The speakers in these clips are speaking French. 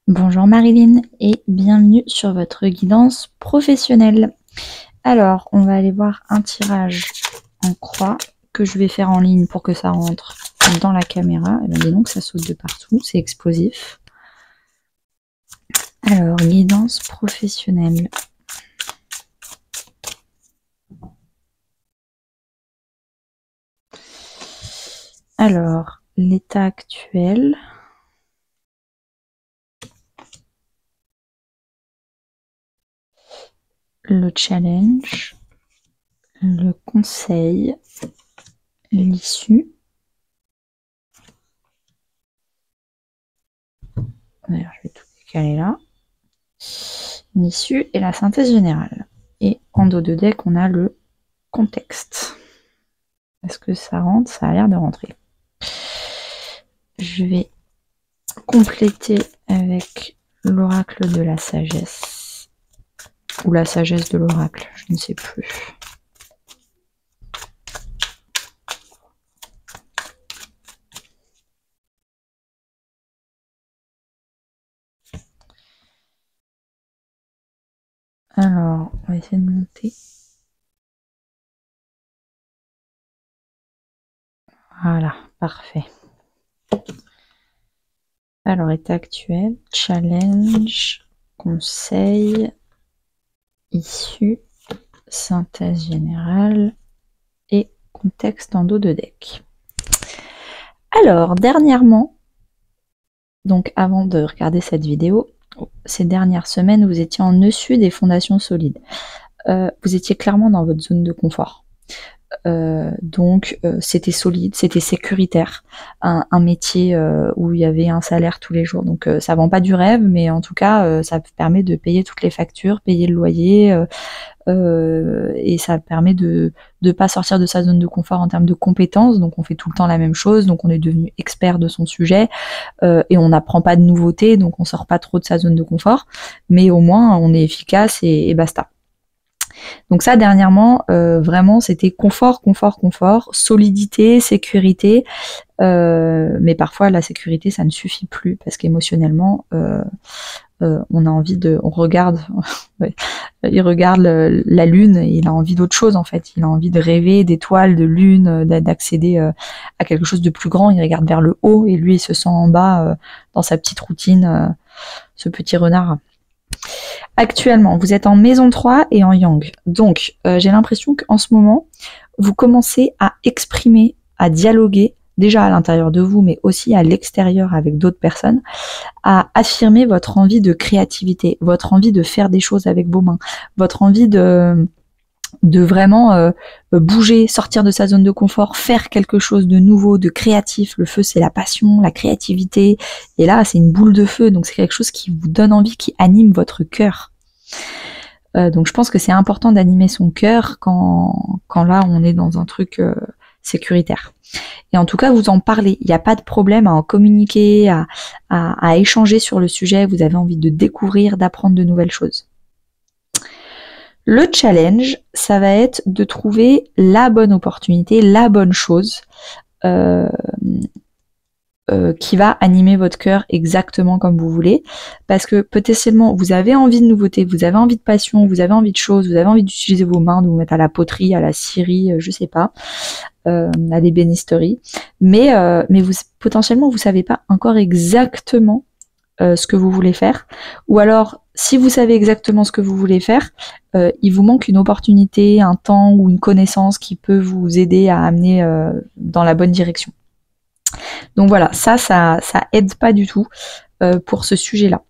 Bonjour Marilyn et bienvenue sur votre guidance professionnelle. Alors, on va aller voir un tirage en croix que je vais faire en ligne pour que ça rentre dans la caméra. Et bien dis donc, ça saute de partout, c'est explosif. Alors, guidance professionnelle. Alors, l'état actuel. Le challenge, le conseil, l'issue. D'ailleurs, je vais tout décaler là. L'issue et la synthèse générale. Et en dos de deck, on a le contexte. Est-ce que ça rentre? Ça a l'air de rentrer. Je vais compléter avec l'oracle de la sagesse. Ou la sagesse de l'oracle, je ne sais plus. Alors, on va essayer de monter. Voilà, parfait. Alors, état actuel, challenge, conseil, issue, synthèse générale et contexte en dos de deck. Alors, dernièrement, donc avant de regarder cette vidéo, ces dernières semaines, vous étiez en dessus des fondations solides. Vous étiez clairement dans votre zone de confort. Donc c'était solide, c'était sécuritaire, un métier où il y avait un salaire tous les jours, donc ça vend pas du rêve, mais en tout cas ça permet de payer toutes les factures, payer le loyer, et ça permet de pas sortir de sa zone de confort en termes de compétences, donc on fait tout le temps la même chose, donc on est devenu expert de son sujet, et on n'apprend pas de nouveautés, donc on sort pas trop de sa zone de confort, mais au moins on est efficace et basta. Donc ça, dernièrement, vraiment, c'était confort, solidité, sécurité. Mais parfois, la sécurité, ça ne suffit plus parce qu'émotionnellement, on a envie de... On regarde... il regarde la lune et il a envie d'autre chose, en fait. Il a envie de rêver d'étoiles, de lune, d'accéder à quelque chose de plus grand. Il regarde vers le haut et lui, il se sent en bas dans sa petite routine, ce petit renard. Actuellement, vous êtes en maison 3 et en yang. Donc, j'ai l'impression qu'en ce moment, vous commencez à exprimer, à dialoguer, déjà à l'intérieur de vous, mais aussi à l'extérieur avec d'autres personnes, à affirmer votre envie de créativité, votre envie de faire des choses avec vos mains, votre envie de vraiment bouger, sortir de sa zone de confort, faire quelque chose de nouveau, de créatif. Le feu, c'est la passion, la créativité. Et là, c'est une boule de feu, donc c'est quelque chose qui vous donne envie, qui anime votre cœur. Donc je pense que c'est important d'animer son cœur quand là, on est dans un truc sécuritaire. Et en tout cas, vous en parlez. Il n'y a pas de problème à en communiquer, à échanger sur le sujet. Vous avez envie de découvrir, d'apprendre de nouvelles choses. Le challenge, ça va être de trouver la bonne opportunité, la bonne chose qui va animer votre cœur exactement comme vous voulez. Parce que potentiellement, vous avez envie de nouveauté, vous avez envie de passion, vous avez envie de choses, vous avez envie d'utiliser vos mains, de vous mettre à la poterie, à la scierie, je sais pas, à l'ébénisterie. Mais vous, potentiellement, vous savez pas encore exactement ce que vous voulez faire. Ou alors, si vous savez exactement ce que vous voulez faire, il vous manque une opportunité, un temps ou une connaissance qui peut vous aider à amener dans la bonne direction. Donc voilà, ça aide pas du tout pour ce sujet-là.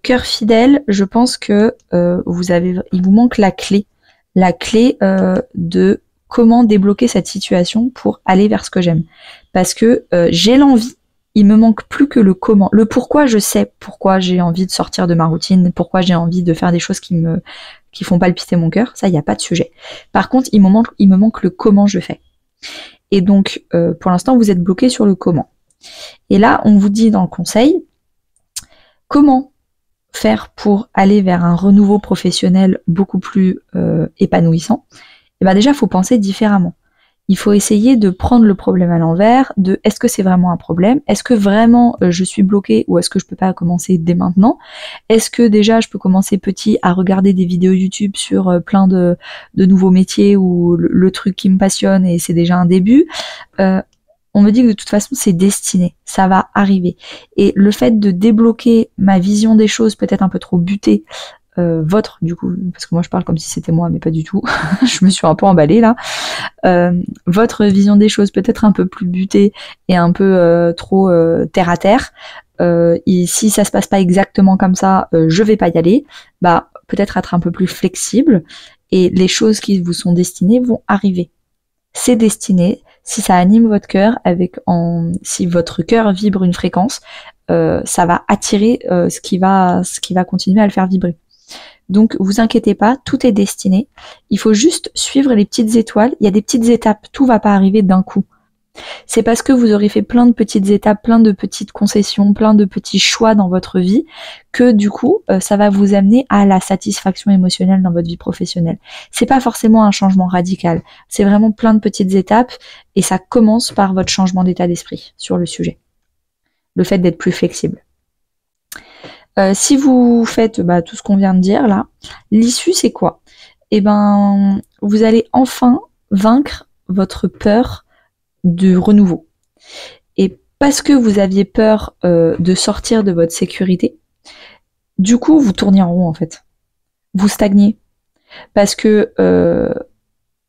Cœur fidèle, je pense que il vous manque la clé de comment débloquer cette situation pour aller vers ce que j'aime. Parce que j'ai l'envie, il me manque plus que le comment. Le pourquoi, je sais pourquoi j'ai envie de sortir de ma routine, pourquoi j'ai envie de faire des choses qui font palpiter mon cœur, ça, il n'y a pas de sujet. Par contre, il me manque le comment je fais. Et donc, pour l'instant, vous êtes bloqué sur le comment. Et là, on vous dit dans le conseil, comment faire pour aller vers un renouveau professionnel beaucoup plus épanouissant. Et bien déjà, il faut penser différemment. il faut essayer de prendre le problème à l'envers, de est-ce que c'est vraiment un problème? Est-ce que vraiment je suis bloquée ou est-ce que je peux pas commencer dès maintenant? Est-ce que déjà je peux commencer petit à regarder des vidéos YouTube sur plein de nouveaux métiers ou le truc qui me passionne et c'est déjà un début? On me dit que de toute façon c'est destiné, ça va arriver. Et le fait de débloquer ma vision des choses peut-être un peu trop butée, votre du coup, parce que moi je parle comme si c'était moi mais pas du tout, je me suis un peu emballée là, votre vision des choses peut-être un peu plus butée et un peu trop terre à terre, et si ça se passe pas exactement comme ça, je vais pas y aller, bah peut-être être un peu plus flexible et les choses qui vous sont destinées vont arriver. C'est destiné, si ça anime votre cœur, si votre cœur vibre une fréquence, ça va attirer ce qui va continuer à le faire vibrer. Donc vous inquiétez pas, tout est destiné. Il faut juste suivre les petites étoiles. Il y a des petites étapes, tout va pas arriver d'un coup. C'est parce que vous aurez fait plein de petites étapes, plein de petites concessions, plein de petits choix dans votre vie que du coup, ça va vous amener à la satisfaction émotionnelle dans votre vie professionnelle. C'est pas forcément un changement radical. C'est vraiment plein de petites étapes et ça commence par votre changement d'état d'esprit sur le sujet. Le fait d'être plus flexible. Si vous faites tout ce qu'on vient de dire là, l'issue c'est quoi? Eh ben, vous allez enfin vaincre votre peur de renouveau. Et parce que vous aviez peur de sortir de votre sécurité, du coup vous tournez en rond en fait. Vous stagnez. Parce que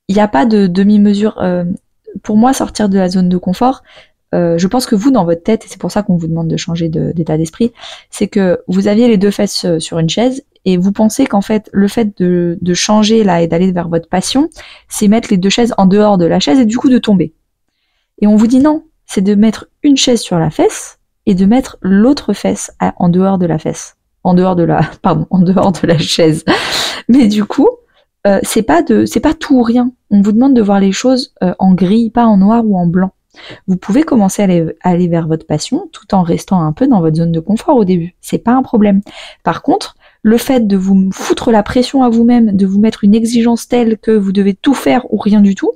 il n'y a pas de demi-mesure. Pour moi, sortir de la zone de confort, je pense que vous, dans votre tête, et c'est pour ça qu'on vous demande de changer d'état d'esprit, c'est que vous aviez les deux fesses sur une chaise et vous pensez qu'en fait, le fait de changer là et d'aller vers votre passion, c'est mettre les deux chaises en dehors de la chaise et du coup de tomber. Et on vous dit non, c'est de mettre une chaise sur la fesse et de mettre l'autre fesse en dehors de la fesse. En dehors de la chaise. Mais du coup, c'est pas tout ou rien. On vous demande de voir les choses en gris, pas en noir ou en blanc. Vous pouvez commencer à aller vers votre passion tout en restant un peu dans votre zone de confort au début. C'est pas un problème. Par contre, le fait de vous foutre la pression à vous-même, de vous mettre une exigence telle que vous devez tout faire ou rien du tout,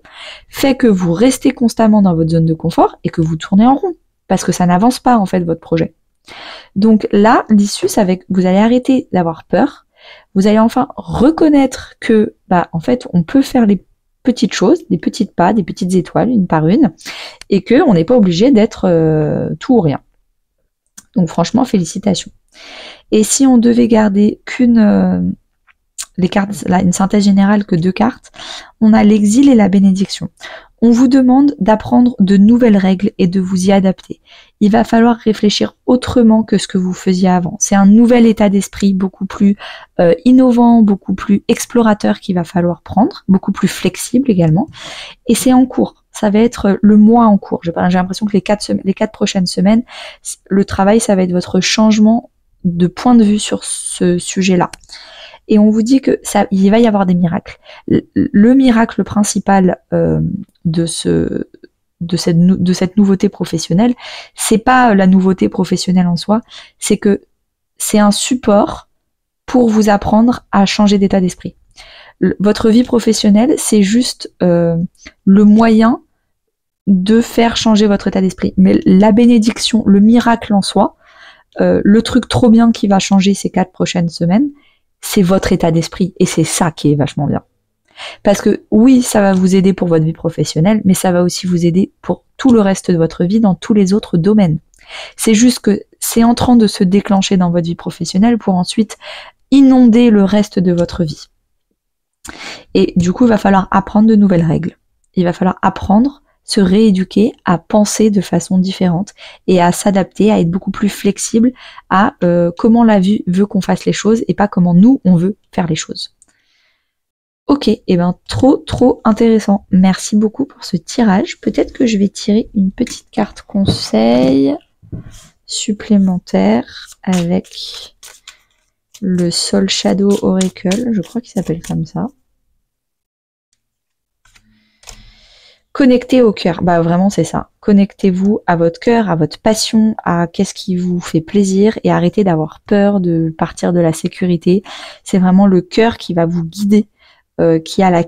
fait que vous restez constamment dans votre zone de confort et que vous tournez en rond. Parce que ça n'avance pas en fait votre projet. Donc là, l'issue, c'est avec vous allez arrêter d'avoir peur. Vous allez enfin reconnaître que, en fait, on peut faire les petites choses, des petites pas, des petites étoiles, une par une, et que on n'est pas obligé d'être tout ou rien. Donc franchement, félicitations. Et si on devait garder les cartes, là, une synthèse générale que 2 cartes, on a l'exil et la bénédiction. On vous demande d'apprendre de nouvelles règles et de vous y adapter. Il va falloir réfléchir autrement que ce que vous faisiez avant. C'est un nouvel état d'esprit beaucoup plus innovant, beaucoup plus explorateur qu'il va falloir prendre, beaucoup plus flexible également. Et c'est en cours. Ça va être le mois en cours. J'ai l'impression que les 4 prochaines semaines, le travail, ça va être votre changement de point de vue sur ce sujet-là. Et on vous dit que il va y avoir des miracles. Le miracle principal de cette nouveauté professionnelle, c'est pas la nouveauté professionnelle en soi, c'est que c'est un support pour vous apprendre à changer d'état d'esprit. Votre vie professionnelle, c'est juste le moyen de faire changer votre état d'esprit. Mais la bénédiction, le miracle en soi, le truc trop bien qui va changer ces 4 prochaines semaines, c'est votre état d'esprit et c'est ça qui est vachement bien. Parce que oui, ça va vous aider pour votre vie professionnelle, mais ça va aussi vous aider pour tout le reste de votre vie dans tous les autres domaines. C'est juste que c'est en train de se déclencher dans votre vie professionnelle pour ensuite inonder le reste de votre vie. Et du coup, il va falloir apprendre de nouvelles règles. Il va falloir apprendre, se rééduquer à penser de façon différente et à s'adapter, à être beaucoup plus flexible à comment la vie veut qu'on fasse les choses et pas comment nous, on veut faire les choses. Ok, et trop intéressant. Merci beaucoup pour ce tirage. Peut-être que je vais tirer une petite carte conseil supplémentaire avec le Soul Shadow Oracle. Je crois qu'il s'appelle comme ça. Connectez au cœur. Vraiment, c'est ça. Connectez-vous à votre cœur, à votre passion, à qu'est-ce qui vous fait plaisir et arrêtez d'avoir peur de partir de la sécurité. C'est vraiment le cœur qui va vous guider qui a la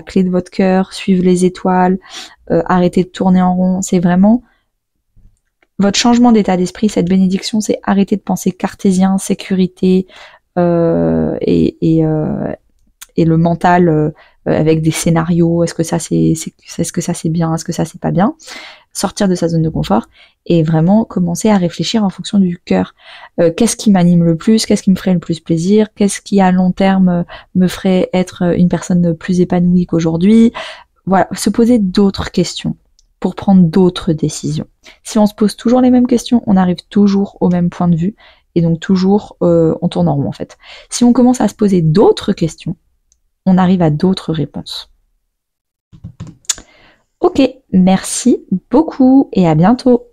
clé de votre cœur, suivre les étoiles, arrêter de tourner en rond. C'est vraiment votre changement d'état d'esprit, cette bénédiction, c'est arrêter de penser cartésien, sécurité et le mental avec des scénarios. Est-ce que ça c'est bien, est-ce que ça c'est pas bien? Sortir de sa zone de confort et vraiment commencer à réfléchir en fonction du cœur. Qu'est-ce qui m'anime le plus? Qu'est-ce qui me ferait le plus plaisir? Qu'est-ce qui à long terme me ferait être une personne plus épanouie qu'aujourd'hui? Voilà, se poser d'autres questions pour prendre d'autres décisions. Si on se pose toujours les mêmes questions, on arrive toujours au même point de vue et donc toujours on tourne en rond en fait. Si on commence à se poser d'autres questions, on arrive à d'autres réponses. Ok, merci beaucoup et à bientôt.